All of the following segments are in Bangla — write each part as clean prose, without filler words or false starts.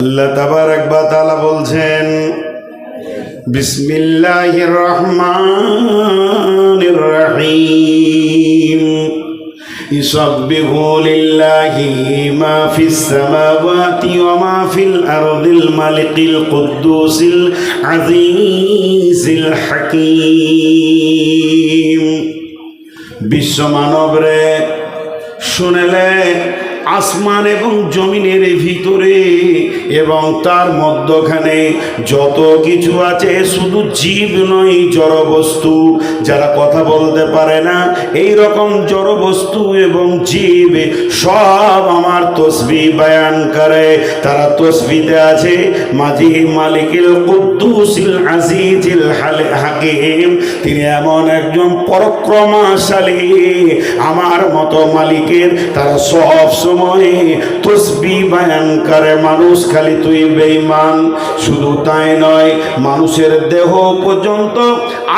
আল্লাহ তাবারক ওয়া তাআলা বলছেন বিসমিল্লাহির রহমানির রহিম ইউসাব্বিহু লিল্লাহি মা ফিস সামাওয়াতি ওয়া মা ফিল আরদিল মালিকিল কুদ্দুসিল আজিজিল হাকীম। বিশ্ব মানবরে শুনেলে আসমান এবং জমিনের ভিতরে এবং তার মধ্যখানে যত কিছু আছে, শুধু জীব নয়, জড় বস্তু যারা কথা বলতে পারে না, এই রকম জড় বস্তু এবং জীব সব আমার তসবিহ বয়ান করে। তারা তসবিহতে আছে মাঝি মালিকিল কুদ্দুসিল আজিজিল হাকীম। তিনি এমন একজন পরাক্রমশালী, আমার মতো মালিকের তারা সব সময় তসবিহ বয়ান করে। মানুষ খালি তুই বেঈমান, শুধু তাই নয়, মানুষের দেহ পর্যন্ত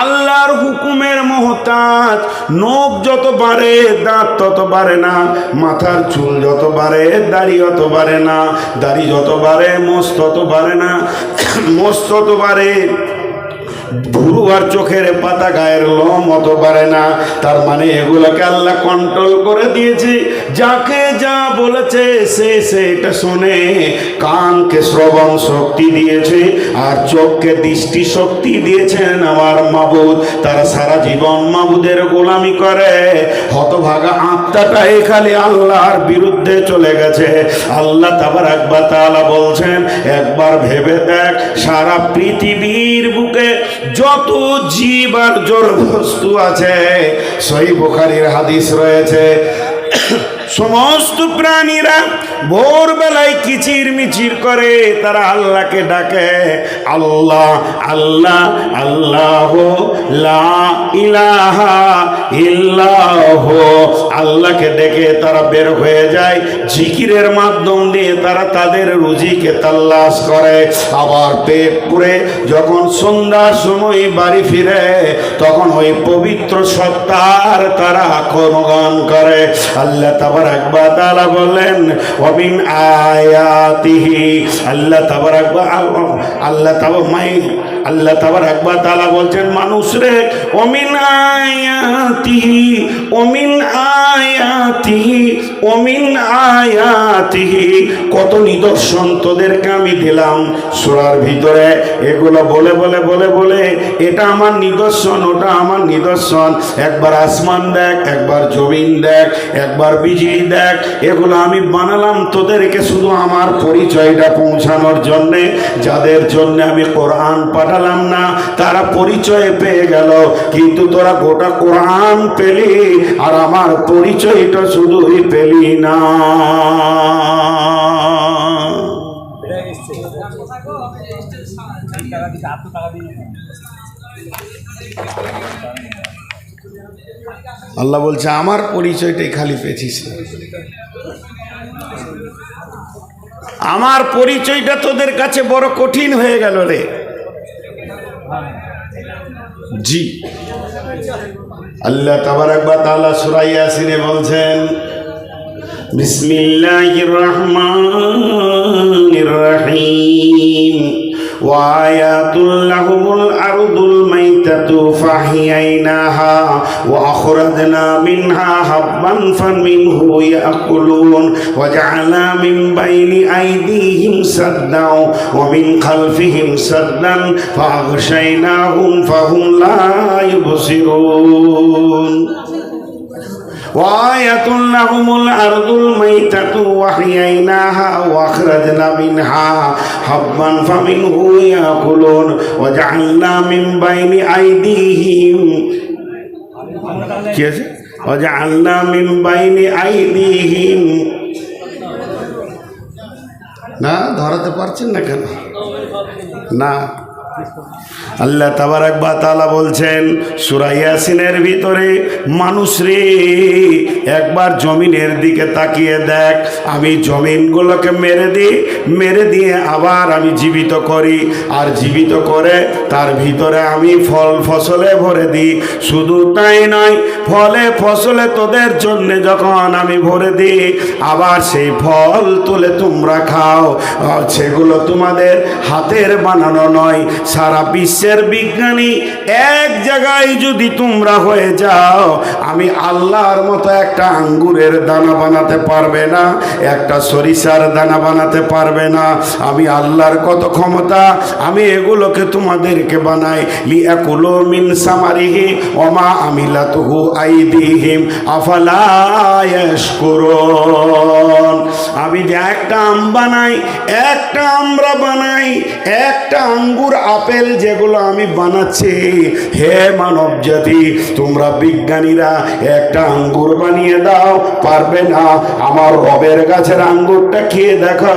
আল্লাহর হুকুমের মোহতাজ। নখ যত বাড়ে দাঁত তত বাড়ে না, মাথার চুল যত বাড়ে দাড়ি অত বাড়ে না, দাড়ি যত বাড়ে মোষ তত বাড়ে না, মোষ তত বাড়ে ভুরু আর চোখের পাতা গায়ের লোম অত পারে না। তার মানে এগুলোকে আল্লাহ কন্ট্রোল করে দিয়েছে। যাকে যা বলেছে সে এটা শোনে। কানকে শ্রবণ শক্তি দিয়েছে আর চোখকে দৃষ্টি শক্তি দিয়েছেন আমার মাবুদ। তারা সারা জীবন মাবুদের গোলামি করে। হতভাগা আত্মাটাই খালি আল্লাহর বিরুদ্ধে চলে গেছে। আল্লাহ তাবারক ওয়া তাআলা বলছেন, একবার ভেবে দেখ, সারা পৃথিবীর বুকে যত জীব আর জড় বস্তু আছে, সহিহ বুখারীর হাদিস রয়েছে, সমস্ত প্রাণীরা ভোরবেলায় কিচির মিচির করে, তারা আল্লাহকে ডাকে, আল্লাহ আল্লাহ আল্লাহ লা ইলাহা ইল্লাহ। আল্লাহকে ডেকে তারা বের হয়ে যায়। জিকিরের মাধ্যম দিয়ে তারা তাদের রুজিকে তালাশ করে। আবার পেট পুরে যখন সন্ধ্যার সময় বাড়ি ফিরে, তখন ওই পবিত্র সত্তার তারা গুণগান করে। আল্লাহ তাবারক ওয়া তাআলা বলেন, ওয়ামিন আয়াতিহি, আল্লাহ তাবারক ওয়া তাআলা বলছেন মানুষরে, ওমিন আয়াতিহি ওমিন আয়াতিহি ওমিন আয়াতিহি, কত নিদর্শন তোদেরকে আমি দিলাম সূরার ভিতরে। এগুলো বলে বলে বলে বলে এটা আমার নিদর্শন, ওটা আমার নিদর্শন। একবার আসমান দেখ, একবার জমিন দেখ, একবার বিজলি দেখ। এগুলো আমি বানালাম তোদেরকে শুধু আমার পরিচয়টা পৌঁছানোর জন্যে। যাদের জন্য আমি কোরআন পাঠালাম না, তারা পরিচয় পেয়ে গেল, কিন্তু তোরা গোটা কোরআন পেলি আর আমার পরিচয়টা শুধুই পেলি না। আল্লাহ বলছে আমার পরিচয়টাই খালি পেয়েছিস, আমার পরিচয়টা তোদের কাছে বড় কঠিন হয়ে গেল রে। জি, আল্লাহ তাবারক ওয়া তাআলা সূরা ইয়াসিনে বলছেন, বিসমিল্লাহির রহমানির রহিম, ওয়া আয়াতুল লাহুমুল আরদুল মাইতাতু ফাহিয়াইনাহা ওয়া আখরাজনা মিনহা হাববান ফামিনহু ইয়াকুলুন ওয়া জা'আলনা মিন বাইনি আইদিহিম সাদ্দাও ওয়া মিন খালফিহিম সাদ্দান ফাআগশাইনাহুম ফাহুম লা ইউবসিরুন। وآية لهم الأرض الميتة وأحييناها وأخرجنا منها حبا فمنه يأكلون وجعلنا من بين أيديهم وجعلنا من بين أيديهم না ধরাতে পারছেন না কেন? না, আল্লাহ তাবারাক ওয়া তাআলা বলছেন সূরা ইয়াসিনের ভিতরে, মানুষ রে একবার জমিনের দিকে তাকিয়ে দেখ, আমি জমিনগুলোকে মেরে দিয়ে আবার আমি জীবিত করি, আর জীবিত করে তার ভিতরে আমি ফল ফসলে ভরে দিই। শুধু তাই নয়, ফলে ফসলে তোদের জন্য যখন আমি ভরে দিই, আবার সেই ফল তুলে তোমরা খাও। সেগুলো তোমাদের হাতের বানানো নয়। সারা বিশ্বের বিজ্ঞানী এক জায়গায় যদি তোমরা হয়ে যাও, আমি আল্লাহর মতো একটা আঙ্গুরের দানা বানাতে পারবে না, একটা সরিষার দানা বানাতে পারবে না। আমি আল্লাহর কত ক্ষমতা, আমি এগুলোকে তোমাদেরকে বানাই। লিয়াকুলু মিন সামারিহি ওয়া মা আমিলাতুহু আইদিহিম আফালা ইয়াশকুরুন। আমি যে একটা আম বানাই, একটা আমরা বানাই, একটা আঙ্গুর আপেল যেগুলো আমি বানাচ্ছি, হে মানব জাতি, তোমরা বিজ্ঞানীরা একটা আঙ্গুর বানিয়ে দাও, পারবে না। আমার রবের গাছের আঙ্গুরটা খেয়ে দেখো,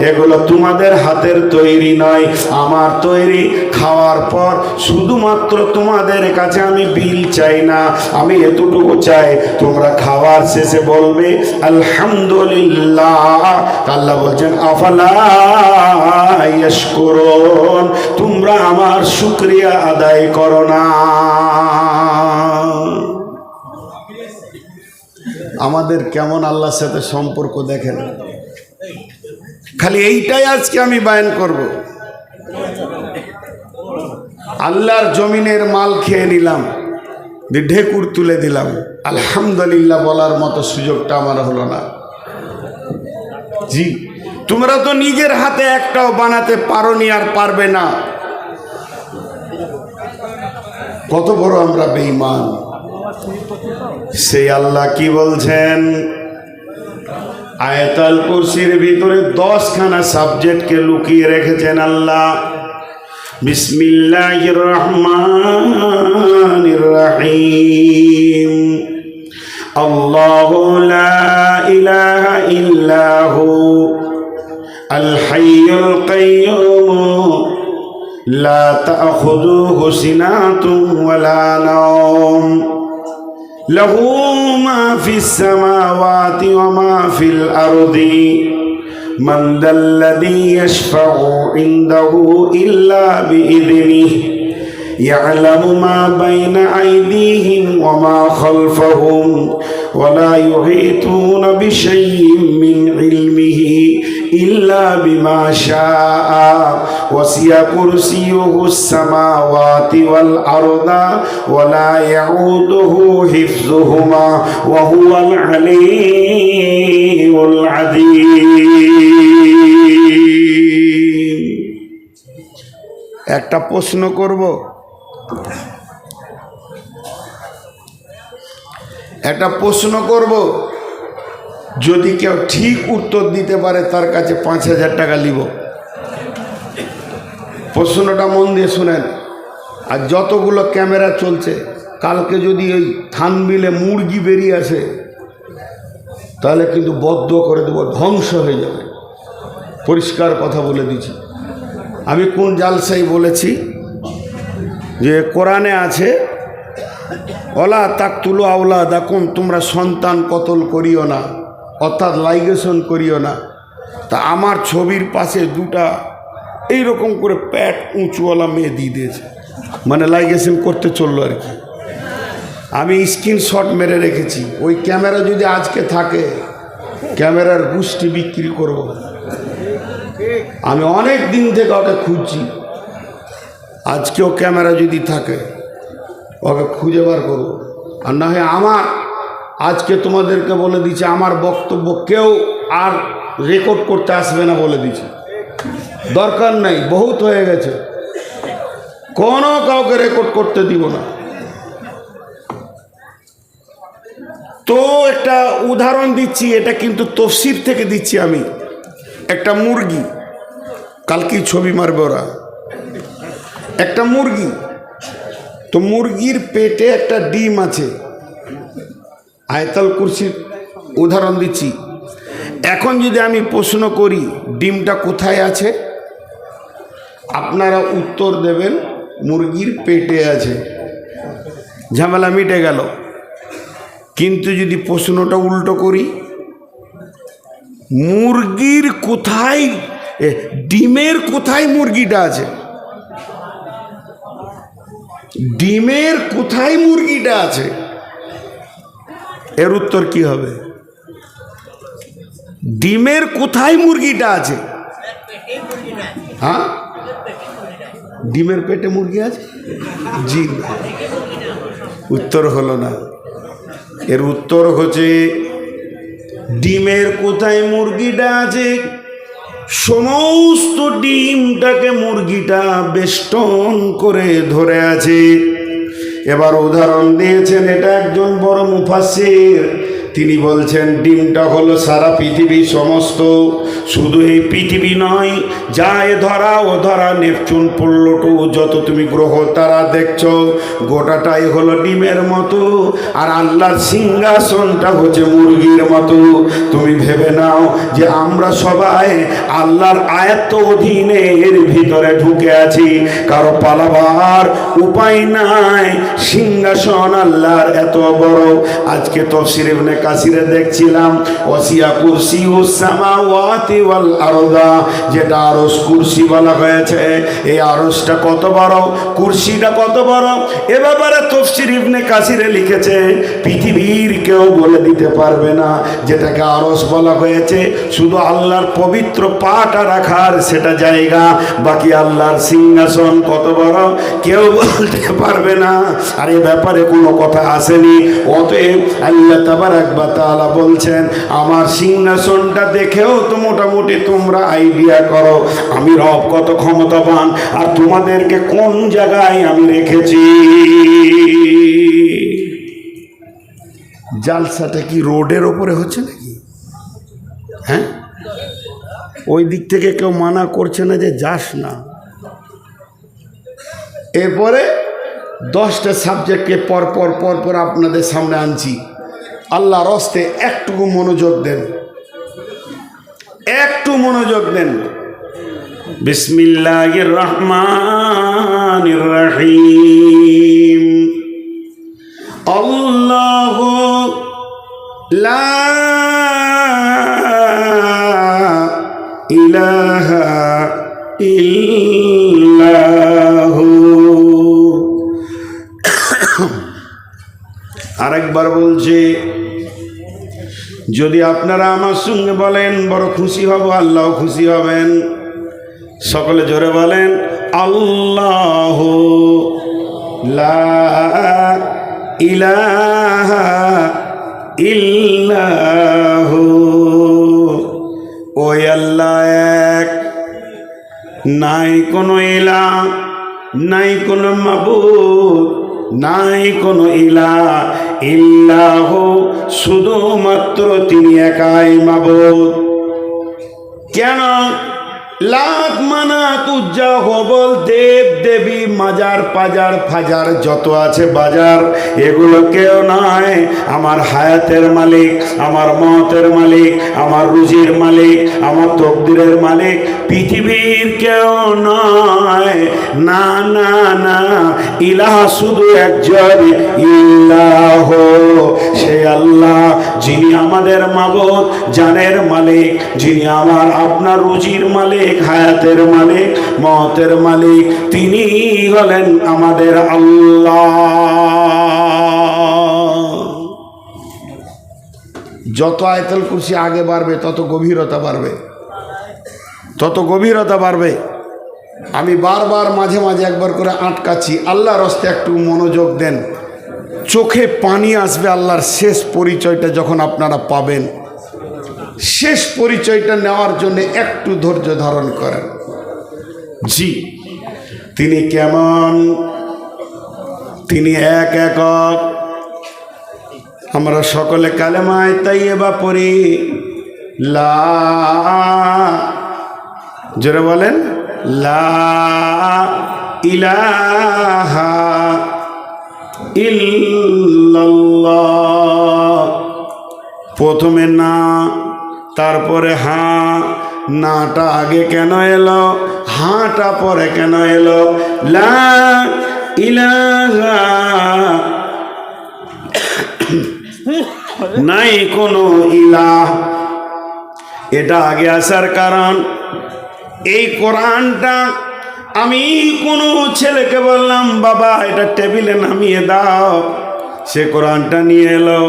এগুলো তোমাদের হাতের তৈরি নয়, আমার তৈরি। খাওয়ার পর শুধুমাত্র তোমাদের কাছে আমি বিল চাই না, আমি এতটুকু চাই, তোমরা খাওয়ার শেষে বলবে আলহামদুলিল্লাহ। আল্লাহ বলছেন আফালা ইয়াশকুরুন, তোমরা আমার শুকরিয়া আদায় করো না। আমাদের কেমন আল্লাহর সাথে সম্পর্ক দেখেন। খালি এইটাই আজকে আমি বায়ান করব। আল্লাহর জমিনের মাল খেয়ে নিলাম, ঢেকুর তুলে দিলাম, আলহামদুলিল্লাহ বলার মতো সুযোগটা আমার হলো না। জি, তোমরা তো নিজের হাতে একটাও বানাতে পারোনি, আর পারবে না। কত বড় আমরা বেঈমান। সেই আল্লাহ কি বলছেন? আয়াতুল কুরসির ভিতরে 10খানা সাবজেক্টকে লুকিয়ে রেখেছেন আল্লাহ। বিসমিল্লাহির রহমানির রহিম। আল্লাহু লা ইলাহা ইল্লাহু আল হাইয়ুল কাইয়্যুম লা তাখুযুহু সিনাতুন ওয়ালা নাওম লাহু মা ফিস সামাওয়াতি ওয়া মা ফিল আরদি মান যাল্লাযী ইয়াশফা'ু ইনদাহু ইল্লা বিইযনিহি ইয়া'লামু মা বাইনা আইদিহিম ওয়া মা খালফাহুম ওয়া লা ইউহীতুনা বিশাইইন মিন ইলমিহি ইল্লা বিমা শাআ ওয়াসি'a কুরসিয়ুহুস সামাওয়াতি ওয়াল আরদা ওয়া লা ইয়াউদুহু হিফযুহুমা ওয়া হুয়াল আলিয়্যুল আযীম। একটা প্রশ্ন করব, যদি কেউ ঠিক উত্তর দিতে পারে তার কাছে 5000 টাকা নিব। প্রশ্নটা মন দিয়ে শুনেন। আর যতগুলো ক্যামেরা চলছে, কালকে যদি ওই থানবিলে মুরগি বেরিয়ে আসে, তাহলে কিন্তু বদ্ধ করে দেবো, ধ্বংস হয়ে যাবে। পরিষ্কার কথা বলে দিচ্ছি। আমি কোন জালসাই বলেছি যে কোরআনে আছে, ওলা তাকতুলু আওলাদাকুম, তোমরা সন্তান কতল করিও না, অর্থাৎ লাইগেশন করিও না। তা আমার ছবির পাশে দুটা এইরকম করে প্যাট উঁচুওয়ালা মেয়ে দিয়ে দিয়েছে, মানে লাইগেশন করতে চললো আর কি। আমি স্ক্রিনশট মেরে রেখেছি। ওই ক্যামেরা যদি আজকে থাকে, ক্যামেরার গুষ্টি বিক্রি করব। আমি অনেক দিন থেকে ওকে খুঁজছি। আজকেও ক্যামেরা যদি থাকে, ওকে খুঁজে বার করবো। আর না হয় আমার, আজকে তোমাদেরকে বলে দিচ্ছি, আমার বক্তব্য কেউ আর রেকর্ড করতে আসবে না বলে দিচ্ছি। দরকার নাই, বহুত হয়ে গেছে, কোনো কাউকে রেকর্ড করতে দিব না। তো একটা উদাহরণ দিচ্ছি, এটা কিন্তু তফসির থেকে দিচ্ছি আমি। একটা মুরগি, কালকেই ছবি মারবে ওরা, একটা মুরগি, তো মুরগির পেটে একটা ডিম আছে। আয়াতুল কুরসির উদাহরণ দিচ্ছি। এখন যদি আমি প্রশ্ন করি ডিমটা কোথায় আছে, আপনারা উত্তর দেবেন মুরগির পেটে আছে, ঝামেলা মিটে গেল। কিন্তু যদি প্রশ্নটা উল্টো করি, মুরগির কোথায়, ডিমের কোথায় মুরগিটা আছে, ডিমের কোথায় মুরগিটা আছে, এর উত্তর কি হবে? ডিমের কোথায় মুরগিটা আছে? হ্যাঁ, ডিমের পেটে মুরগি আছে? জি, উত্তর হলো না। এর উত্তর হচ্ছে ডিমের কোথায় মুরগিটা আছে, সমস্ত ডিমটাকে মুরগিটা বেষ্টন করে ধরে আছে। এবার উদাহরণ দিয়েছেন এটা একজন বড় মুফাসসির, তিনি বলছেন ডিমটা হলো সারা পৃথিবী সমস্ত, শুধু এই পৃথিবী নয়, যা এ ধরা ও ধরা নেপচুন প্লুটো যত তুমি গ্রহ তারা দেখছো গোটাটাই হলো ডিমের মতো, আর আল্লাহর সিংহাসনটা হচ্ছে মুরগির মতো। তুমি ভেবে নাও যে আমরা সবাই আল্লাহর আয়াত অধীনে এর ভিতরে ঢুকে আছি, কারো পালাবার উপায় নাই। সিংহাসন আল্লাহর এত বড়। আজকে তাফসীর ইবনে কাসিরে দেখছিলাম ওয়াসিয়া কুরসিউস সামাওয়াতি ওয়াল আরদা, যেটা আরশ কুরসি বলা হয়েছে। এই আরশটা কত বড়, কুরসিটা কত বড়, এ ব্যাপারে তাফসীর ইবনে কাসিরে লিখেছে পৃথিবীর কেউ বলে দিতে পারবে না যেটাকে আরশ বলা হয়েছে। শুধু আল্লাহর পবিত্র পাটা রাখার সেটা জায়গা, বাকি আল্লাহর সিংহাসন কত বড় কেউ বলতে পারবে না। আর এই ব্যাপারে কোনো কথা আসেনি। অতএব আল্লাহ তাবারাক ওয়া তাআলা বলছেন আমার সিংহাসনটা দেখেও তো মোটামুটি তোমরা আইডিয়া করো আমি রব কত ক্ষমতাবান, আর তোমাদেরকে কোন জায়গায় আমি রেখেছি। জালসাটা কি রোডের ওপরে হচ্ছে নাকি? হ্যাঁ, ওই দিক থেকে কেউ মানা করছে না যে যাস না। এরপরে 10টা সাবজেক্টকে পরপর আপনাদের সামনে আনছি। আল্লাহর হস্তে একটুকু মনোযোগ দেন, একটু মনোযোগ দেন। বিসমিল্লাহির রহমানির রহিম। আল্লাহু লা ইলাহা ইল্লাহু। আরেকবার বলছি, যদি আপনারা আমার সঙ্গে বলেন বড় খুশি হব, আল্লাহ খুশি হবেন। সকলে জোরে বলেন আল্লাহু লা ইলাহা ইল্লাহু। ওই আল্লাহ এক, নাই কোনো ইলাহ, নাই কোনো মাবুদ, নাই কোনো ইলাহ ইল্লাহ, শুধুমাত্র তিনি একাই মাবুদ। কেন? লাত মানাত উজ্জা হবল দেব দেবী মাজার পাজার ফাজার যত আছে বাজার, এগুলো কেউ নয়। আমার হায়াতের মালিক, আমার মতের মালিক, আমার রুজির মালিক, আমার তকদিরের মালিক পৃথিবীর কেউ নয়। না না না, ইলাহ শুধু একজন, ইল্লাহ সেই আল্লাহ যিনি আমাদের মাবুদ, জানের মালিক, যিনি আমার আপনার রুজির মালিক, হায়াতের মালিক, মতের মালিক, তিনি হলেন আমাদের আল্লাহ। যত আয়াতুল কুরসি আগে বাড়বে তত গভীরতা বাড়বে, তত গভীরতা বাড়বে। আমি বারবার মাঝে মাঝে একবার করে আটকাচ্ছি। আল্লাহর হস্তে একটু মনোযোগ দেন, চোখে পানি আসবে আল্লাহর শেষ পরিচয়টা যখন আপনারা পাবেন। শেষ পরিচয়টা নেওয়ার জন্য একটু ধৈর্য ধারণ করেন। জি, তিনি কেমন? তিনি এক একক। আমরা সকলে কালেমায়ে তাইয়্যিবা পড়ি, লা, জোরে বলেন লা ইলাহা ইল্লাল্লাহ। প্রথমে না, তারপরে হা, নাটা আগে কেন এলো, হাটা পরে কেন এলো? লা ইলাহা, নাই কোনো ইলাহ, এটা আগে আসার কারণ এই কোরআনটা আমি কোনো ছেলেকে বললাম বাবা এটা টেবিলে নামিয়ে দাও, সে কোরআনটা নিয়ে এলো,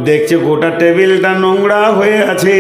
দেখছে গোটা টেবিলটা নোংরা হয়ে আছে,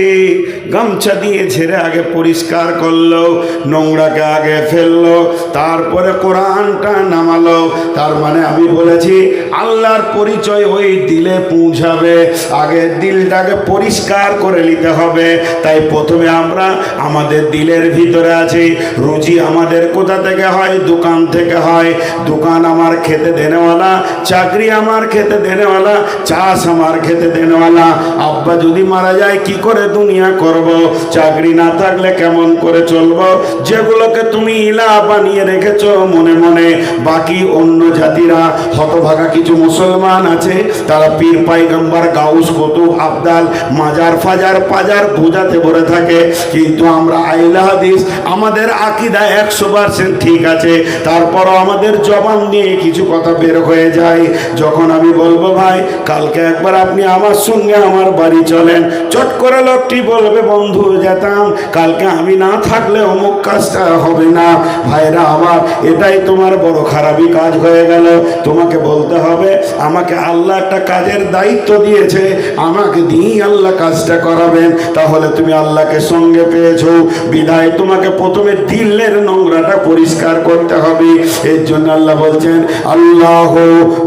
গামছা দিয়ে ছেড়ে আগে পরিষ্কার করলো, নোংরাকে আগে ফেললো, তারপরে কোরআনটা নামালো। তার মানে আমি বলেছি আল্লাহর পরিচয় ওই দিলে পৌঁছাবে, আগে দিলটাকে পরিষ্কার করে নিতে হবে। তাই প্রথমে আমরা আমাদের দিলের ভিতরে আছি, রুজি আমাদের কোথা থেকে হয়? দোকান থেকে হয়। দোকান আমার খেতে দেনেওয়ালা, চাকরি আমার খেতে দেনেওয়ালা, চাষ আমার খেতে দেনেওয়ালা। আব্বা যদি মারা যায় কি করে দুনিয়া করব? চাকরি না থাকলে কেমন করে চলবো? যেগুলোকে তুমি ইলা বানিয়ে রেখেছ মনে মনে, বাকি অন্য জাতিরা হতভাগা কিছু মুসলমান আছে, তারা পীর পাইগম্বর গাউস কুতুব আবদাল মাজার ফাজার পাজার বোঝাতে ভরে থাকে। কিন্তু আমরা আইলা হাদিস, আমাদের আকীদা 100% ঠিক আছে, তারপরও আমাদের জবান দিয়ে কিছু কথা বের হয়ে যায়। যখন আমি বলবো ভাই কালকে একবার আপনি আমার সঙ্গে আমার বাড়ি চলেন, চট করে লোকটি বলবে বন্ধু যেতাম, কালকে আমি না থাকলে অমুক কাজটা হবে না। ভাইরা আমার, এটাই তোমার বড় খারাপই কাজ হয়ে গেল। তোমাকে বলতে হবে আমাকে আল্লাহ একটা কাজের দায়িত্ব দিয়েছে, আমাকে দিয়েই আল্লাহ কাজটা করাবেন, তাহলে তুমি আল্লাহকে সঙ্গে পেয়েছো। বিদায় তোমাকে প্রথমে দিলের নোংরাটা পরিষ্কার করতে হবে। এর জন্য আল্লাহ বলছেন আল্লাহ,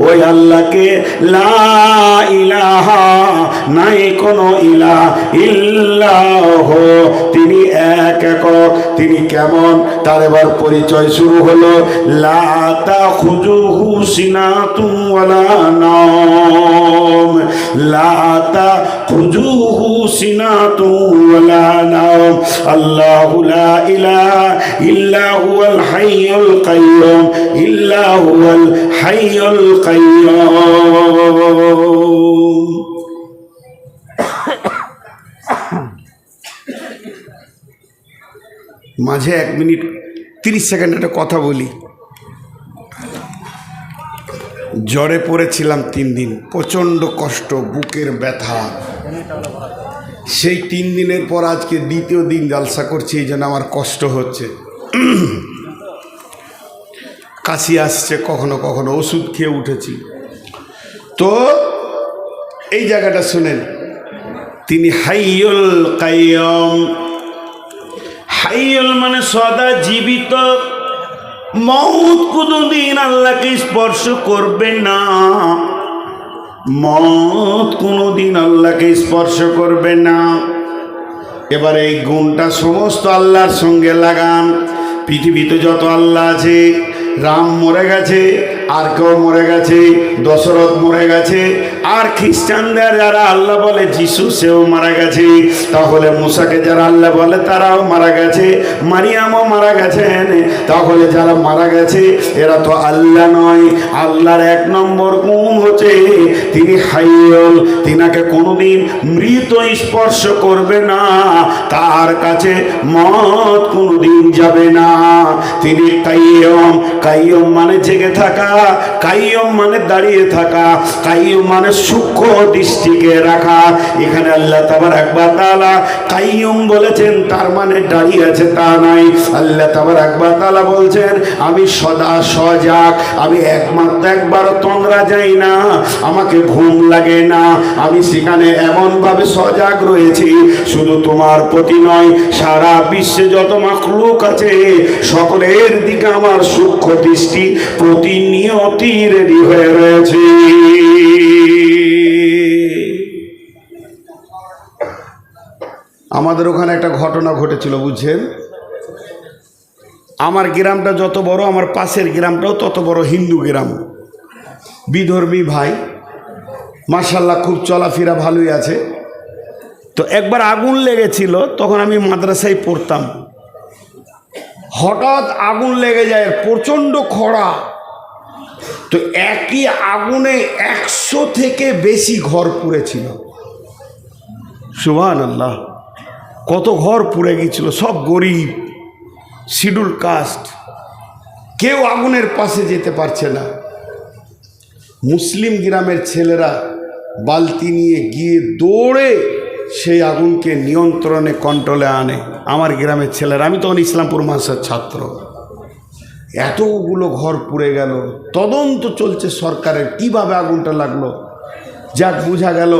ওই আল্লাহকে লা ইলাহা, নাই কোনো ইলাহ ইল্লাহ, তিনি এক একক। তিনি কেমন? তার এবার পরিচয় শুরু হলো। লা তাখুযুহু সিনাতুন ওয়ালা নাওম, লা তাখুযুহু সিনাতুন ওয়ালা নাওম, আল্লাহু লা ইলাহা ইল্লা হুয়াল হাইয়ুল কাইয়্যুম, ইল্লা হুয়াল হাইয়ুল কাইয়্যুম। মাঝে 1 মিনিট 30 সেকেন্ড একটা কথা বলি। জ্বরে পড়েছিলাম 3 দিন, প্রচণ্ড কষ্ট, বুকের ব্যথা। সেই 3 দিনের পর আজকে দ্বিতীয় দিন জালসা করছি, এই জন্য আমার কষ্ট হচ্ছে। কাশি আসছে, কখনো কখনো ওষুধ খেয়ে উঠেছি। তো এই জায়গাটা শুনেন, তিনি হাইয়ুল কাইয়্যুম। হাইয়ুল মানে সদা জীবিত, মউত কোনোদিন আল্লাহকে স্পর্শ করবে না, মউত কোনোদিন আল্লাহকে স্পর্শ করবে না। এবার এই গুণটা সমস্ত আল্লাহর সঙ্গে লাগান। পৃথিবীতে যত আল্লাহ আছে, রাম মরে গেছে, আর কেউ মরে গেছে, দশরথ মরে গেছে, আর খ্রিস্টানদের যারা আল্লাহ বলে যিশু, সেও মারা গেছে। তাহলে মুসাকে যারা আল্লাহ বলে তারাও মারা গেছে, মারিয়ামও মারা গেছেন। তাহলে যারা মারা গেছে এরা তো আল্লাহ নয়। আল্লাহর 1 নম্বর গুণ হচ্ছে তিনি হাইয়ুল, তিনাকে কোনোদিন মৃত স্পর্শ করবে না, তার কাছে মত কোনোদিন যাবে না। তিনি কাইয়্যুম, কাইয়্যুম মানে জেগে থাকা, কাইয়্যুম মানে দাঁড়িয়ে থাকা, কাইয়্যুম মানে সূক্ষ্ম দৃষ্টিকে রাখা। এখানে আল্লাহ তাবারক ওয়া তাআলা কাইয়্যুম বলেছেন, তার মানে দাঁড়িয়ে আছে তা নয়। আল্লাহ তাবারক ওয়া তাআলা বলছেন আমি সদা সজাগ, আমি একবারও তন্দ্রা যাই না, আমাকে ঘুম লাগে না, আমি সেখানে এমনভাবে সজাগ রয়েছি। শুধু তোমার প্রতি নয়, সারা বিশ্বে যত মাখলুক আছে সকলের দিকে আমার সূক্ষ্ম দৃষ্টি প্রতিনিয়তি রেডি হয়ে রয়েছে। আমাদের ওখানে একটা ঘটনা ঘটেছিল, বুঝছেন। আমার গ্রামটা যত বড়, আমার পাশের গ্রামটাও তত বড় হিন্দু গ্রাম, বিধর্মী ভাই, মাশাআল্লাহ খুব চলাফেরা ভালোই আছে। তো একবার আগুন লেগেছিল, তখন আমি মাদ্রাসায় পড়তাম। হঠাৎ আগুন লেগে যায়, প্রচণ্ড খরা। তো একই আগুনে 100 থেকে বেশি ঘর পুড়েছিল। সুবহানাল্লাহ। কত ঘর পুড়ে গিয়েছিল, সব গরিব, শিডিউল কাস্ট, কেউ আগুনের পাশে যেতে পারছে না। মুসলিম গ্রামের ছেলেরা বালতি নিয়ে গিয়ে দৌড়ে সেই আগুনকে নিয়ন্ত্রণে কন্ট্রোলে আনে। আমার গ্রামের ছেলেরা, আমি তখন ইসলামপুর মাদ্রাসার ছাত্র, এতগুলো ঘর পুড়ে গেল। তদন্ত চলছে সরকারের, কিভাবে আগুনটা লাগলো। যাক, বোঝা গেল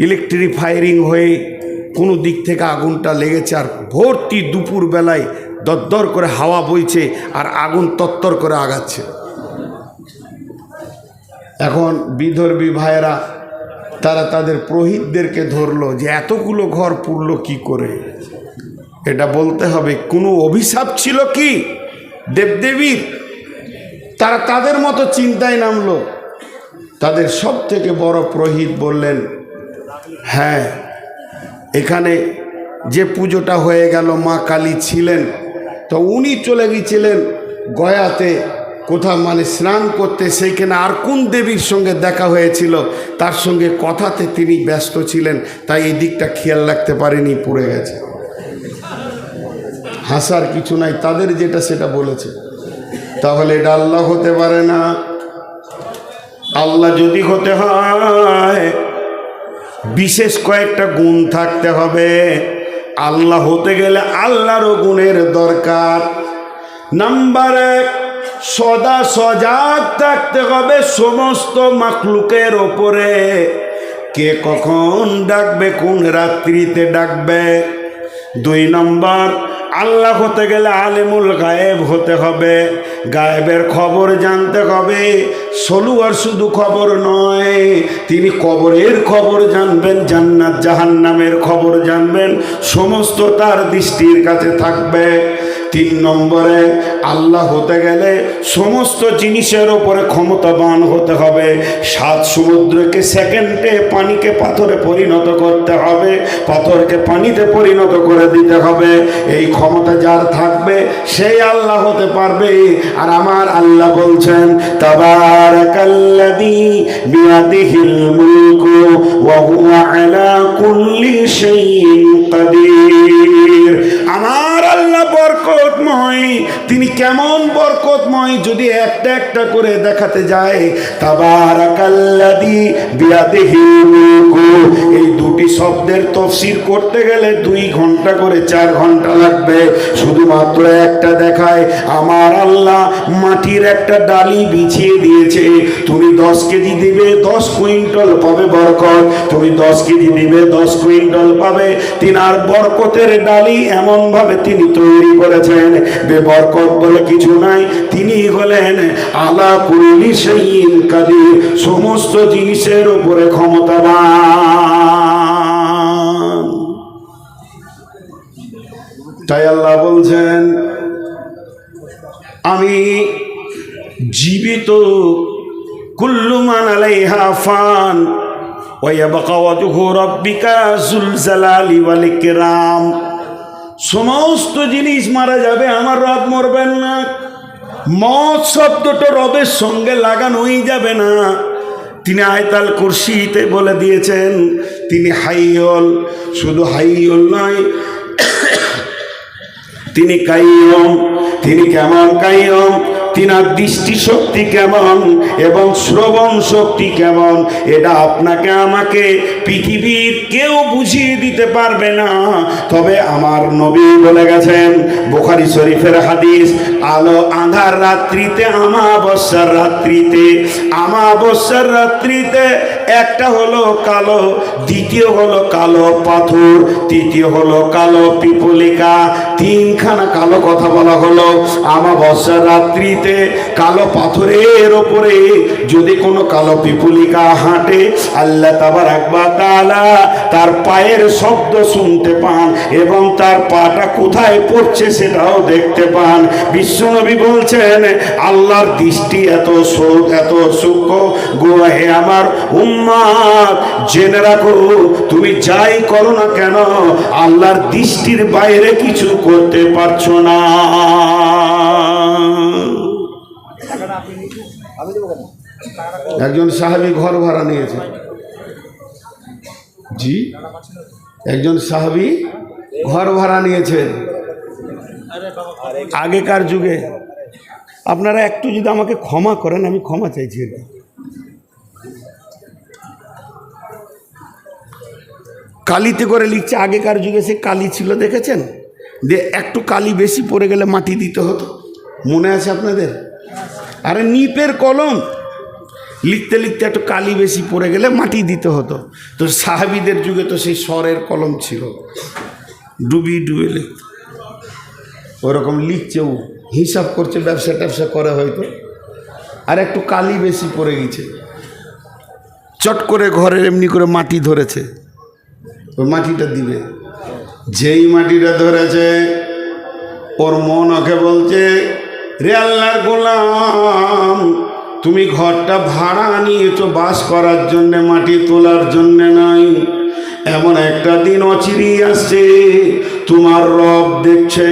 ইলেকট্রিক ফায়ারিং হয়ে কোনো দিক থেকে আগুনটা লেগেছে, আর ভর্তি দুপুর বেলায় দরদর করে হাওয়া বইছে আর আগুন তত্তর করে আগাচ্ছে। এখন বিধর্মী ভাইয়েরা তারা তাদের পুরোহিতদেরকে ধরলো যে এতগুলো ঘর পুড়লো কি করে। এটা বলতে হবে কোনো অভিশাপ ছিল কি দেবদেবীর? তারা তাদের মতো চিন্তায় নামলো। তাদের সব থেকে বড় পুরোহিত বললেন, হ্যাঁ, এখানে যে পুজোটা হয়ে গেল মা কালী ছিলেন, তো উনি চলে গিয়েছিলেন গয়াতে কোথাও মানে স্নান করতে, সেইখানে আর কোন দেবীর সঙ্গে দেখা হয়েছিল, তার সঙ্গে কথাতে তিনি ব্যস্ত ছিলেন, তাই এই দিকটা খেয়াল রাখতে পারেনি, পড়ে গেছে। হাসার কিছু নাই, তাদের যেটা সেটা বলেছে। তাহলে এটা আল্লাহ হতে পারে না। আল্লাহ যদি হতে হয় বিশেষ কয়েকটা গুণ থাকতে হবে। আল্লাহ হতে গেলে আল্লাহরও গুণের দরকার। নাম্বার 1, সদা সজাগ থাকতে হবে সমস্ত মাখলুকের ওপরে। কে কখন ডাকবে, কোন রাত্রিতে ডাকবে। 2 নম্বর, আল্লাহ হতে গেলে আলেমুল গায়েব হতে হবে। গায়েবের খবর জানতে হবে। সলুয়ার শুধু খবর নয়, তিনি কবরের খবর জানবেন, জান্নাত জাহান্নামের খবর জানবেন, সমস্ত তার দৃষ্টির কাছে থাকবে। 3 নম্বরে, আল্লাহ হতে গেলে সমস্ত জিনিসের ওপরে ক্ষমতাবান হতে হবে। 7 সমুদ্রকে সেকেন্ডে, পানিকে পাথরে পরিণত করতে হবে, পাথরকে পানিতে পরিণত করে দিতে হবে। এই ক্ষমতা যার থাকবে সেই আল্লাহ হতে পারবে। আর আমার আল্লাহ বলছেন, তাবারাকাল্লাযী বিয়াদিহিল মুলকু ওয়া হুয়া আলা কুল্লি শাইইন কাদির। আমার আল্লাহ বরকতময়। তিনি কেমন বরকতময় যদি একটা একটা করে দেখাতে যায়। তাবারাকাল্লাযী বিয়াদিহিল মুলকু, এই দুটি শব্দের তাফসীর করতে গেলে 2 ঘন্টা করে 4 ঘন্টা লাগবে। শুধুমাত্র একটা দেখায়, আমার আল্লাহ মাটির একটা ডালি বিছিয়ে দিয়েছে। তুমি 10 কেজি দিবে 10 কুইন্টাল পাবে বরকত, তুমি 10 কেজি দিবে 10 কুইন্টাল পাবে। তিনার বরকতের ডালি এমন ভাবে তিনি তৈরি করেছেন, বেবরকত বলে কিছু নাই। তিনি হলেন আলা কুল্লি শাইইন কাদির, সমস্ত জিনিসের উপরে ক্ষমতাবান। তাই আল্লাহ বলছেন, আমি জীবিত, কুল্লু মান আলাইহা ফান ওয়া ইয়াবকা ওয়াজহু রাব্বিকা যুল জালালি ওয়াল ইকরাম। সমস্ত জিনিস মারা যাবে, আমার রব মরবেন না। মত শব্দটা রবের সঙ্গে লাগানোই যাবে না। তিনি আয়াতুল কুরসিতে বলে দিয়েছেন তিনি হাইয়ুল, শুধু হাইয়ুল নয়, তিনি কাইয়ুম। তিনি কেমন কাইয়ুম, তিনার দৃষ্টি শক্তি কেমন এবং শ্রবণ শক্তি কেমন, এটা আপনাকে আমাকে পৃথিবীর কেউ বুঝিয়ে দিতে পারবে না। তবে আমার নবী বলে গেছেন, বুখারী শরীফের হাদিস, আলো আঁধার রাত্রিতে, আমাবস্যার রাত্রিতে, আমাবস্যার রাত্রিতে একটা হলো কালো, দ্বিতীয় হলো কালো পাথর, তৃতীয় হলো কালো পিপলিকা। 3খানা কালো কথা বলা হলো। আমাবস্যার রাত্রিতে কালো পাথরের ওপরে যদি কোনো কালো পিপলিকা হাঁটে, আল্লাহ তাবারাক ওয়া তাআলা তার পায়ের শব্দ শুনতে পান এবং তার পাটা কোথায় পড়ছে সেটাও দেখতে পান। বিশ্বনবী বলছেন, আল্লাহর দৃষ্টি এত সূক্ষ্ম গো হে আমার উম্মত, জেনে রাখো তুমি যাই করো না কেন আল্লাহর দৃষ্টির বাইরে কিছু করতে পারছো না। একজন সাহাবী ঘর ভাড়া নিয়েছে। জি, একজন সাহাবী ঘর ভাড়া নিয়েছেন আগেকার যুগে। আপনারা একটু যদি আমাকে ক্ষমা করেন, আমি ক্ষমা চাইছি আর কি। কালিতে করে লিখছে, আগেকার যুগে সে কালি ছিল দেখেছেন, যে একটু কালি বেশি পড়ে গেলে মাটি দিতে হতো, মনে আছে আপনাদের? আরে নিপের কলম, লিখতে লিখতে একটু কালি বেশি পড়ে গেলে মাটি দিতে হতো। তো সাহাবীদের যুগে তো সেই স্বরের কলম ছিল, ডুবিয়ে ডুবিয়ে লিখত। ওরকম লিখছে, ও হিসাব করছে, ব্যবসা ট্যাবসা করে হয়তো, আর একটু কালি বেশি পড়ে গেছে, চট করে ঘরের এমনি করে মাটি ধরেছে, ওই মাটিটা দিবে। যেই মাটিটা ধরেছে, ওর মন ওকে বলছে, রে আল্লাহর গোলাম, তুমি ঘরটা ভাড়া নিয়েছো বাস করার জন্যে, মাটি তোলার জন্যে নাই। এমন একটা দিন অচিরেই আসছে, তোমার রব দেখছে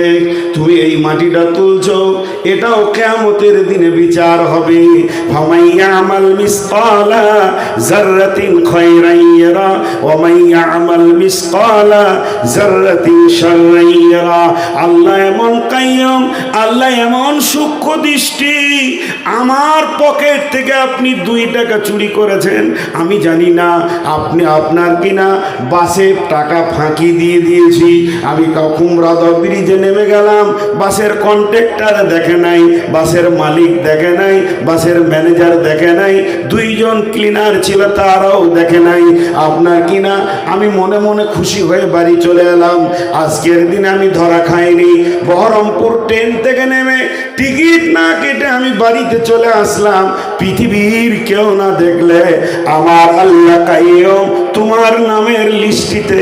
তুমি এই মাটিটা তুলছো, এটাও কিয়ামতের দিনে বিচার হবে। ফামাইয়া আমাল মিসকালা যাররাতিন খায়রান ইয়ারা ওয়া মাইয়া আমাল মিসকালা যাররাতিন শাররান ইয়ারা। আল্লাহ এমন কাইয়্যুম, আল্লাহ এমন সূক্ষ্ম দৃষ্টি। আমার পকেট থেকে আপনি 2 টাকা চুরি করেছেন, আমি জানি না আপনি আপনার কিনা বাসে টাকা ফাঁকি দিয়ে দিয়েছি। আমি কুমরাদহ ব্রিজে নেমে গেলাম, বাসের কন্ট্রাক্টর দেখে নাই, বাসের মালিক দেখে নাই, বাসের ম্যানেজার দেখে নাই, 2 জন ক্লিনার ছিল তারাও দেখে নাই। আপনার কিনা আমি মনে মনে খুশি হয়ে বাড়ি চলে এলাম। আজকের দিন আমি ধরা খাইনি। বহরমপুর ট্রেন থেকে নেমে টিকিট না কেটে আমি বাড়িতে চলে আসলাম। পৃথিবীর কেউ না দেখলে আমার আল্লাহ কাইয়্যুম তোমার নামের লিস্টিতে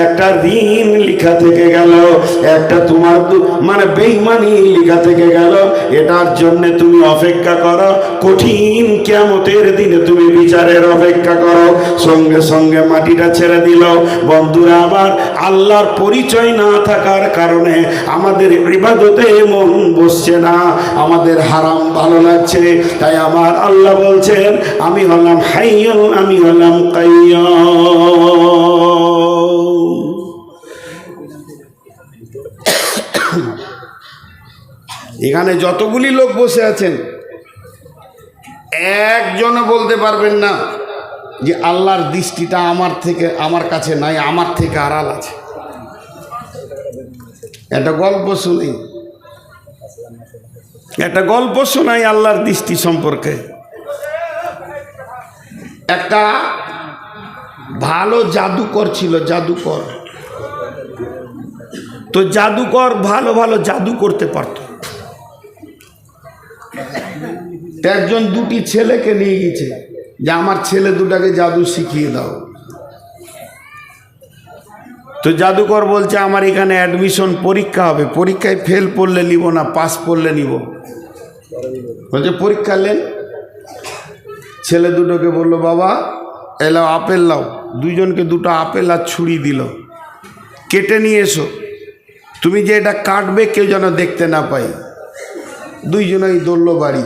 একটা ঋণ লেখা থেকে গেল, একটা তোমার মানে বেঈমানি লেখা থেকে গেল। এটার জন্য তুমি অপেক্ষা করো, কঠিন কিয়ামতের দিনে তুমি বিচারের অপেক্ষা করো। সঙ্গে সঙ্গে মাটিটা ছেড়ে দিল। বন্ধুরা আমার, আল্লাহর পরিচয় না থাকার কারণে আমাদের ইবাদতে মন বসছে না, আমাদের হারাম ভালো লাগছে। তাই আমার আল্লাহ বলছেন, আমি হলাম হাইয়্যুন, আমি হলাম কাইয়্যুম। এখানে যতগুলি লোক বসে আছেন, একজনও বলতে পারবেন না যে আল্লাহর দৃষ্টিটা আমার কাছে নাই, আমার থেকে আড়াল আছে। একটা গল্প শুনি, একটা গল্প শোনাই আল্লাহর দৃষ্টি সম্পর্কে। একটা ভালো জাদুকর ছিল, জাদুকর। তো জাদুকর ভালো ভালো জাদু করতে পারত। একজন 2টি ছেলেকে নিয়ে গেছে যে আমার ছেলে 2টাকে জাদু শিখিয়ে দাও। তো জাদুকর বলছে, আমার এখানে অ্যাডমিশন পরীক্ষা হবে, পরীক্ষায় ফেল পড়লে নিব না, পাস পড়লে নিব। বলছে পরীক্ষা নেন। ছেলে 2টোকে বললো, বাবা এলাও আপেল লাও। 2 জনকে 2টো আপেল আর ছুরি দিল, কেটে নিয়ে এসো। তুমি যে এটা কাটবে কেউ যেন দেখতে না পাই। 2 জনই দৌড়ল বাড়ি,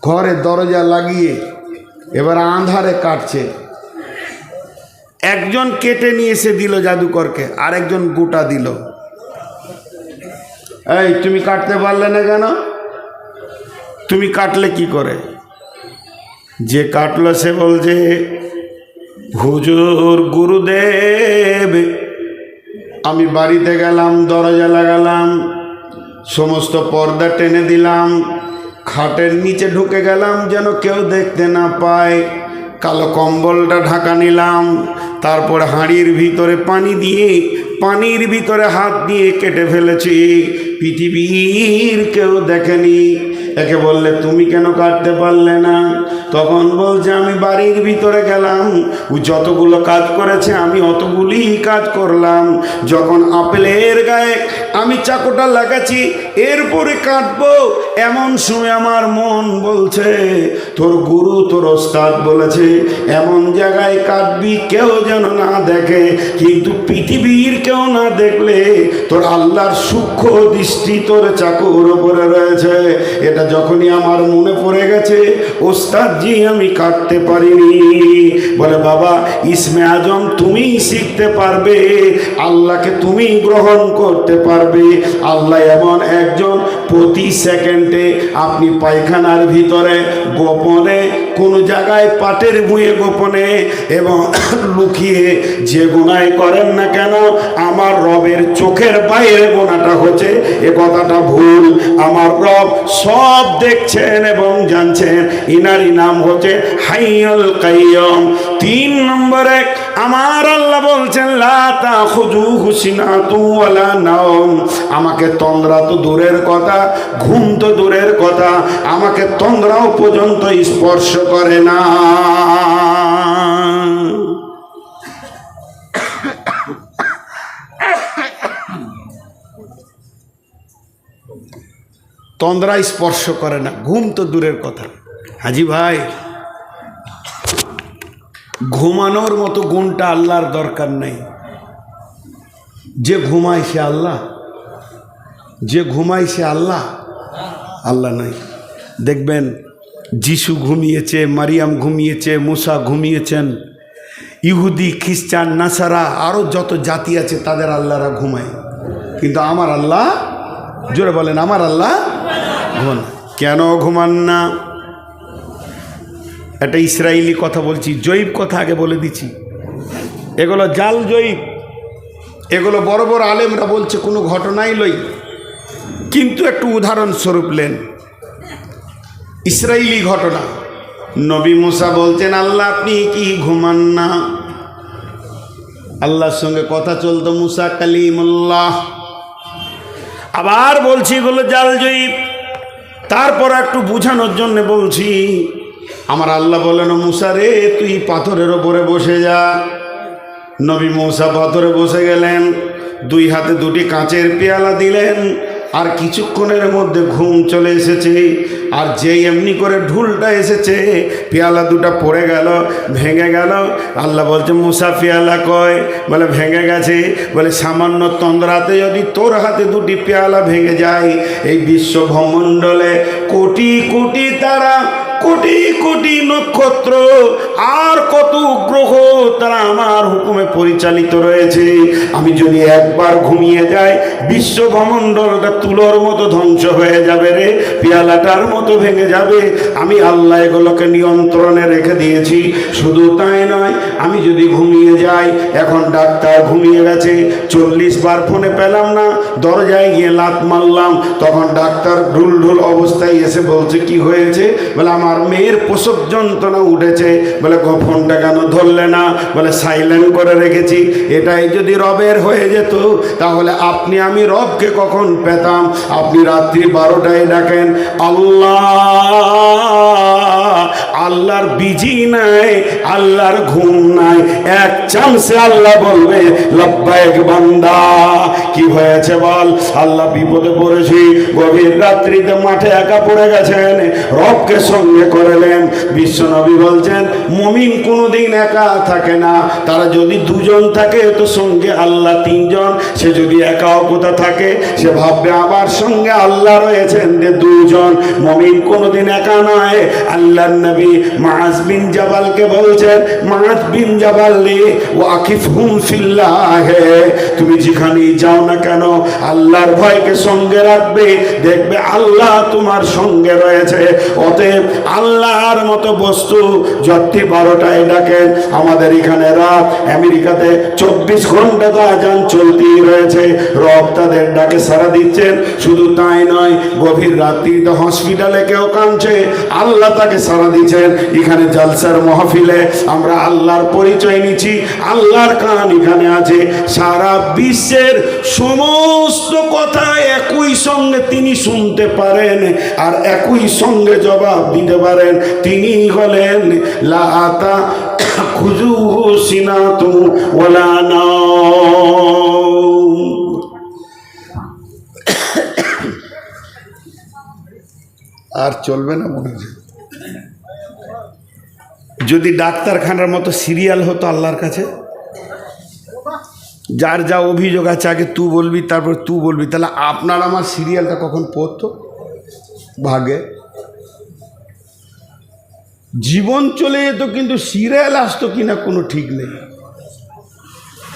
ঘরে দরজা লাগিয়ে এবার আঁধারে কাটছে। একজন কেটে নিয়ে এসে দিল জাদুকরকে, আর একজন গোটা দিল। এই তুমি কাটতে পারলে না কেন? তুমি কাটলে কি করে? যে কাটলো সে বলছে, হুজুর গুরুদেব, আমি বাড়িতে গেলাম, দরজা লাগালাম, সমস্ত পর্দা টেনে দিলাম, খাটের নিচে ঢুকে গেলাম যেন কেউ দেখতে না পায়, কালো কম্বলটা ঢাকা নিলাম, তারপর হাঁড়ির ভিতরে পানি দিয়ে পানির ভিতরে হাত দিয়ে কেটে ফেলেছি, পৃথিবীর কেউ দেখেনি। একে বললে তুমি কেন কাটতে পারলে না? তখন বলছে, আমি বাড়ির ভিতরে গেলাম, ও যতগুলো কাজ করেছে আমি অতগুলি কাজ করলাম। যখন আপেলের গায়ে আমি চাকুটা লাগাচ্ছি, এরপরে কাটবো, এমন সময় আমার মন বলছে, তোর গুরু তোর ওস্তাদ বলেছে এমন জায়গায় কাটবি কেউ যেন না দেখে। কিন্তু পৃথিবীর কেউ না দেখলে তোর আল্লাহর সূক্ষ্ম দৃষ্টি তোর চাকুর উপরে রয়েছে। এটা যখনই আমার মনে পড়ে গেছে, ওস্তাদ সবজি আমি কাটতে পারিনি। বলে বাবা ইসমে আজম তুমি শিখতে পারবে, আল্লাহকে তুমি গ্রহণ করতে পারবে। আল্লাহ এমন একজন, প্রতি সেকেন্ডে আপনি পায়খানার ভিতরে গোপনে কোনো জায়গায় পাটের বুয়ে গোপনে এবং লুকিয়ে যে গুনাহ করেন না কেন, আমার রবের চোখের বাইরে গোনাটা হচ্ছে এ কথাটা ভুল। আমার রব সব দেখছেন এবং জানছেন। ইনারই নাম হচ্ছে হাইয়ুল কাইয়ুম। 3 নম্বরে আমার আল্লাহ বলছেন লা তাখুযুহু সিনাতুন ওয়ালা নাওম। আমাকে তন্দ্রা তো দূরের কথা, ঘুম তো দূরের কথা, আমাকে তন্দ্রাও পর্যন্ত স্পর্শ করে না। তন্দ্রা স্পর্শ করে না, ঘুম তো দূরের কথা। হাজি ভাই, ঘুমানোর মতো গুণটা আল্লাহর দরকার নেই। যে ঘুমায় সে আল্লাহ, যে ঘুমায় সে আল্লাহ, আল্লাহ নাই। দেখবেন যিশু ঘুমিয়েছে, মারিয়াম ঘুমিয়েছে, মুসা ঘুমিয়েছেন, ইহুদি খ্রিস্টান নাসারা আরও যত জাতি আছে তাদের আল্লাহরা ঘুমায়, কিন্তু আমার আল্লাহ, জোরে বলেন আমার আল্লাহ ঘুমান। কেন ঘুমান না? একটা ইসরায়েলি কথা বলছি, জয়ীব কথা আগে বলে দিচ্ছি, এগুলো জাল জয়ীব, এগুলো বড় বড় আলেমরা বলছে কোনো ঘটনাই লই, কিন্তু একটু উদাহরণস্বরূপ লেন। ইসরায়েলি ঘটনা, নবী মুসা বলছেন আল্লাহ আপনি কি ঘুমান না? আল্লাহর সঙ্গে কথা চলতো, মুসা কালিমুল্লাহ। আবার বলছি এগুলো জাল জয়ীব। তারপর একটু বোঝানোর জন্য বলছি, আমার আল্লাহ বলেন মুসা রে তুই পাথরের ওপরে বসে যা। নবী মুসা পাথরে বসে গেলেন, 2 হাতে 2টি কাঁচের পেয়ালা দিলেন, আর কিছুক্ষণের মধ্যে ঘুম চলে এসেছে। আর যেই এমনি করে ঢুলটা এসেছে, পেয়ালা 2টা পড়ে গেল, ভেঙে গেল। আল্লাহ বলছে মুসা পেয়ালা কয়? বলে ভেঙে গেছে। বলে সামান্য তন্দ্রাতে যদি তোর হাতে 2টি পেয়ালা ভেঙে যায়, এই বিশ্ব ব্রহ্মাণ্ডলে কোটি কোটি তারা, কোটি কোটি নক্ষত্র, আর কত গ্রহ তারা আমার হুকুমে পরিচালিত রয়েছে। আমি যদি একবার ঘুমিয়ে যাই, বিশ্ব ব্রহ্মাণ্ডটা তুলোর মতো ধ্বংস হয়ে যাবে রে, পেয়ালাটার মতো ভেঙে যাবে। আমি আল্লাহ এগুলোকে নিয়ন্ত্রণে রেখে দিয়েছি। শুধু তাই নয়, আমি যদি ঘুমিয়ে যাই, এখন ডাক্তার ঘুমিয়ে গেছে, 40 বার ফোনে পেলাম না, দরজায় গিয়ে লাত মারলাম, তখন ডাক্তার ঢুল ঢুল অবস্থায় এসে বলছে কি হয়েছে? বলে আমার মেয়ের প্রসব যন্ত্রণা উঠেছে। বলে ফোনটা কেন ধরলে না? বলে সাইলেন্ট করে রেখেছি। এটাই যদি রবের হয়ে যেত, তাহলে আপনি আমি রবকে কখন পেতাম? আপনি রাত্রি 12টায় ডাকেন আল্লাহ, আল্লাহর বিজি নাই, আল্লাহর ঘুম নাই, এক চান্সে আল্লাহ বলবে লব্বাইক বান্দা। কি হয়েছে বল? আল্লাহ বিপদে পড়েছি, গভীর রাত্রিতে মাঠে একা পড়ে গেছেন, রবকে সঙ্গে করলেন। বিশ্বনবী বলছেন মুমিন কোনোদিন একা থাকে না, তারা যদি 2 জন থাকে তো সঙ্গে আল্লাহ 3 জন। সে যদি একাও কোথা থাকে, সে ভাববে আমার সঙ্গে আল্লাহ রয়েছেন 2 জন। মুমিন কোনোদিন একা নয়। আল্লাহর নবী মুআজ বিন জাবালকে বলছেন, মুআজ বিন জাবাল রে ওয়াকিফহুম ফিল্লাহ, তুমি যেখানেই যাও না কেন আল্লাহর ভয়কে সঙ্গে রাখবে, দেখবে আল্লাহ তোমার সঙ্গে রয়েছে। অতএব আল্লাহর মতো বস্তু যতই 12টায় ডাকেন, আমাদের এখানে রাত, আমেরিকাতে 24 ঘন্টা তো আজান চলতেই রয়েছে, রব তাদের ডাকে সাড়া দিচ্ছেন। শুধু তাই নয়, গভীর রাত্রিতে হসপিটালে কেউ কাঁদছে, আল্লাহ তাকে সাড়া দিচ্ছেন। এখানে জালসার মাহফিলে আমরা আল্লাহর পরিচয় নিচ্ছি, আল্লাহর কান এখানে আছে। সারা বিশ্বের সমস্ত কথা একই সঙ্গে তিনি শুনতে পারেন, আর একই সঙ্গে জবাব দিতে পারেন। তিনি হলেন লা তাখুযুহু সিনাতুন ওয়ালা নাওম। আর চলবে না মনে হয়। যদি ডাক্তারখানার মতো সিরিয়াল হতো আল্লাহর কাছে, যার যা অভিযোগ আছে আগে তুই বলবি, তারপর তুই বলবি, তাহলে আপনার আমার সিরিয়ালটা কখন পড়তো? ভাগে জীবন চলে যেত, কিন্তু সিরিয়াল আসতো কিনা কোনো ঠিক নেই।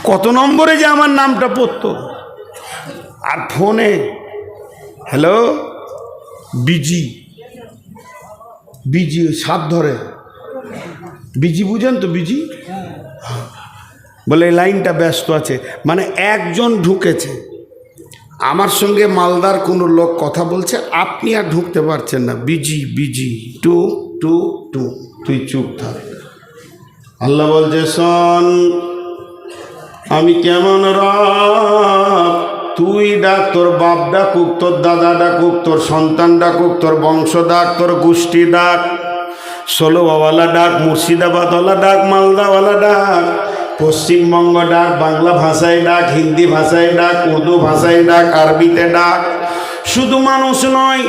কত নম্বরে যে আমার নামটা পড়তো। আর ফোনে হ্যালো বিজি বিজি সাত ধরে বিজি, বুঝেন তো বিজি, বলে এই লাইনটা ব্যস্ত আছে। মানে একজন ঢুকেছে, আমার সঙ্গে মালদার কোনো লোক কথা বলছে, আপনি আর ঢুকতে পারছেন না, বিজি বিজি, টু টু টু, তুই চুপ থাক। আল্লাহ বলছে শোন, আমি কেমন রব, তুই ডাক, তোর বাপ ডাকুক, তোর দাদা ডাকুক, তোর সন্তান ডাকুক, তোর বংশ ডাক, তোর গোষ্ঠী ডাক, ষোলোবাওয়ালা ডাক, মুর্শিদাবাদওয়ালা ডাক, মালদাওয়ালা ডাক, পশ্চিমবঙ্গ ডাক, বাংলা ভাষায় ডাক, হিন্দি ভাষায় ডাক, উর্দু ভাষায় ডাক, আরবিতে ডাক। শুধু মানুষ নয়,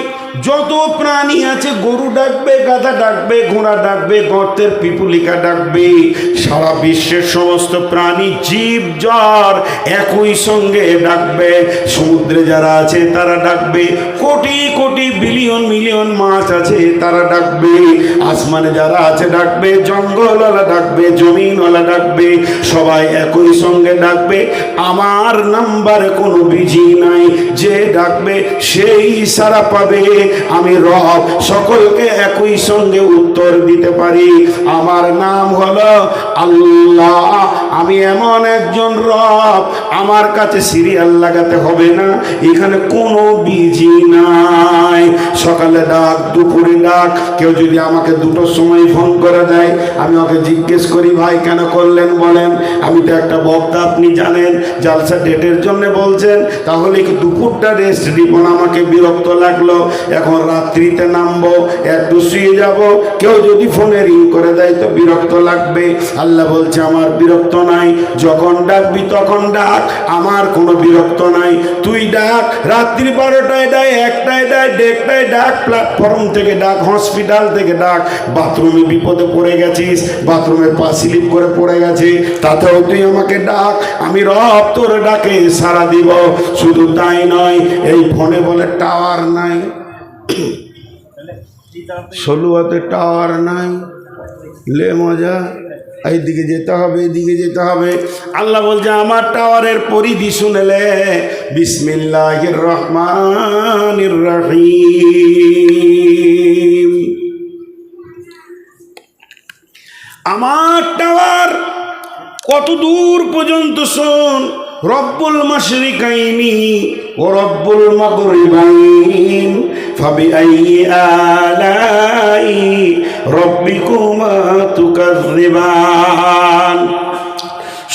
যত প্রাণী আছে, গরু ডাকবে, গাধা ডাকবে, ঘোড়া ডাকবে, গর্তের পিপুলিকা ডাকবে, সারা বিশ্বের সমস্ত প্রাণী জীব জ্বর একই সঙ্গে ডাকবে। সমুদ্রে যারা আছে তারা ডাকবে, কোটি কোটি বিলিয়ন মিলিয়ন মাছ আছে তারা ডাকবে, আসমানে যারা আছে ডাকবে, জঙ্গলওয়ালা ডাকবে, জমিনওয়ালা ডাকবে, সবাই একই সঙ্গে ডাকবে। আমার নাম্বারে কোনো বিজি নাই, যে ডাকবে সেই সারা পাবে। আমি রব, সকলকে একই সঙ্গে উত্তর দিতে পারি। আমার নাম হলো আল্লাহ। আমি এমন একজন রব, আমার কাছে সিরিয়াল লাগাতে হবে না, এখানে কোনো বিজি নাই। সকালে ডাক, দুপুরে ডাক, কেউ যদি আমাকে দুটোর সময় ফোন করে দেয়, আমি ওকে জিজ্ঞেস করি ভাই কেন করলেন বলেন, আমি তো একটা বক্তা, আপনি জানেন জালসা ডেটের জন্য বলছেন, তাহলে কি দুপুরটা রেস্ট দিব না, আমাকে বিরক্ত লাগলো, এখন রাত্রিতে নামবো, একটু শুয়ে যাব, কেউ যদি ফোনে রিং করে দেয় তো বিরক্ত লাগবে। আল্লাহ বলছে আমার বিরক্ত নাই, যখন ডাকবি তখন ডাক, আমার কোনো বিরক্ত নাই। তুই ডাক, রাত্রি 12টায় ডাক, 1টায় ডাক, 1:30টায় ডাক, প্ল্যাটফর্ম থেকে ডাক, হসপিটাল থেকে ডাক, বাথরুমে বিপদে পড়ে গেছিস, বাথরুমে পা স্লিপ করে পড়ে গেছে, তাতেও তুই আমাকে ডাক, আমি রব তোর ডাকে সাড়া দিব। শুধু তাই নয়, এই ফোনে বলে টাওয়ার নাই, সলুয়াতে টাওয়ার নাই, লে মজা, এইদিকে যেতে হবে, এইদিকে যেতে হবে। আল্লাহ বলছে আমার টাওয়ারের পরিধি শুনেলে, বিসমিল্লাহির রহমানির রহিম, আমার টাওয়ার কত দূর পর্যন্ত শোন। রব্বুল মাশরিকাইনি ও রব্বুল মাগরিবাইন ফাবিআইয়ি আলাই রব্বিকুমা তুকাযযিবান।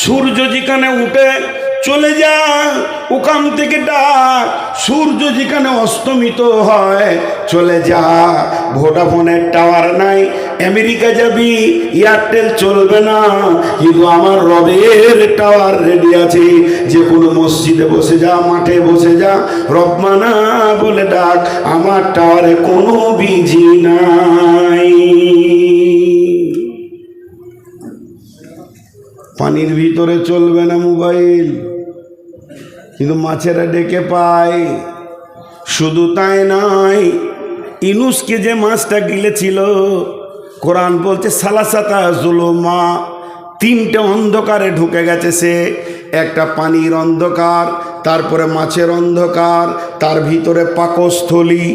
সূর্য যেখানে উঠে চলে যা, ওখান থেকে ডাক, সূর্য যেখানে অস্তমিত হয় চলে যা। ভোডাফোনের টাওয়ার নাই, আমেরিকা যাবি, এয়ারটেল চলবে না, কিন্তু আমার রবের টাওয়ার রেডি আছে। যে কোনো মসজিদে বসে যা, মাঠে বসে যা, রবমানা বলে ডাক, আমার টাওয়ারে কোনো বিজি নাই। পানির ভিতরে চলবে না মোবাইল, কিন্তু মাছেরা ডেকে পায়। শুধু তাই নয়, ইউনূসকে যে মাছটা গিলেছিল, কোরআন বলছে সালাসাতা জুলুমা, 3টে অন্ধকারে ঢুকে গেছে সে। একটা পানির অন্ধকার, তারপরে মাছের অন্ধকার, তার ভিতরে পাকস্থলী,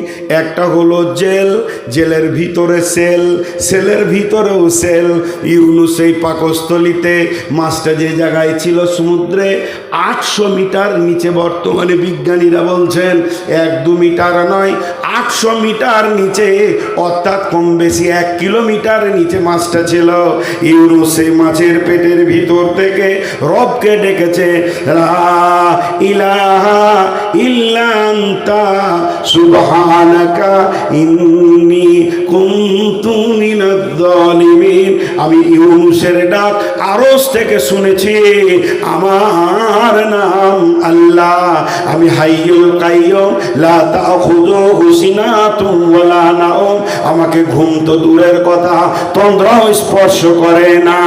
একটা হলো জেল, জেলের ভিতরে সেল, সেলের ভিতরেও সেল। ইউনূস এই পাকস্থলীতে, মাছটা যে জায়গায় ছিল সমুদ্রে 800 মিটার নিচে, বর্তমানে বিজ্ঞানীরা বলছেন 1-2 মিটার নয়, 800 মিটার নিচে, অর্থাৎ কম বেশি 1 কিলোমিটার নিচে মাছটা ছিল। ইউনূস সেই মাছের পেটের ভিতর থেকে রবকে ডেকেছে, লা ইলাহা ইল্লা আনতা সুবহানাকা ইন্নী কুনতু মিনাজ জালিমিন। আমি ইউনূসের ডাক আরশ থেকে শুনেছি, আমার নাম আল্লাহ, আমি হাইয়ুল কাইয়ুম, লা তাখুযুহু সিনাতুন ওয়ালা নাওম, আমাকে ঘুম তো দূরের কথা, তন্দ্রাও স্পর্শ করে না।